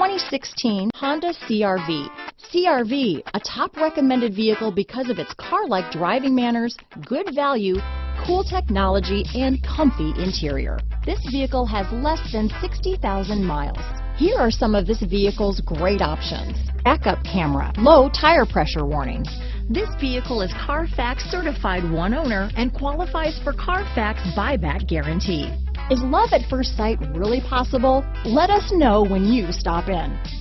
2016 Honda CR-V. CR-V, a top recommended vehicle because of its car-like driving manners, good value, cool technology, and comfy interior. This vehicle has less than 60,000 miles. Here are some of this vehicle's great options: backup camera, low tire pressure warning. This vehicle is Carfax certified one owner and qualifies for Carfax buyback guarantee. Is love at first sight really possible? Let us know when you stop in.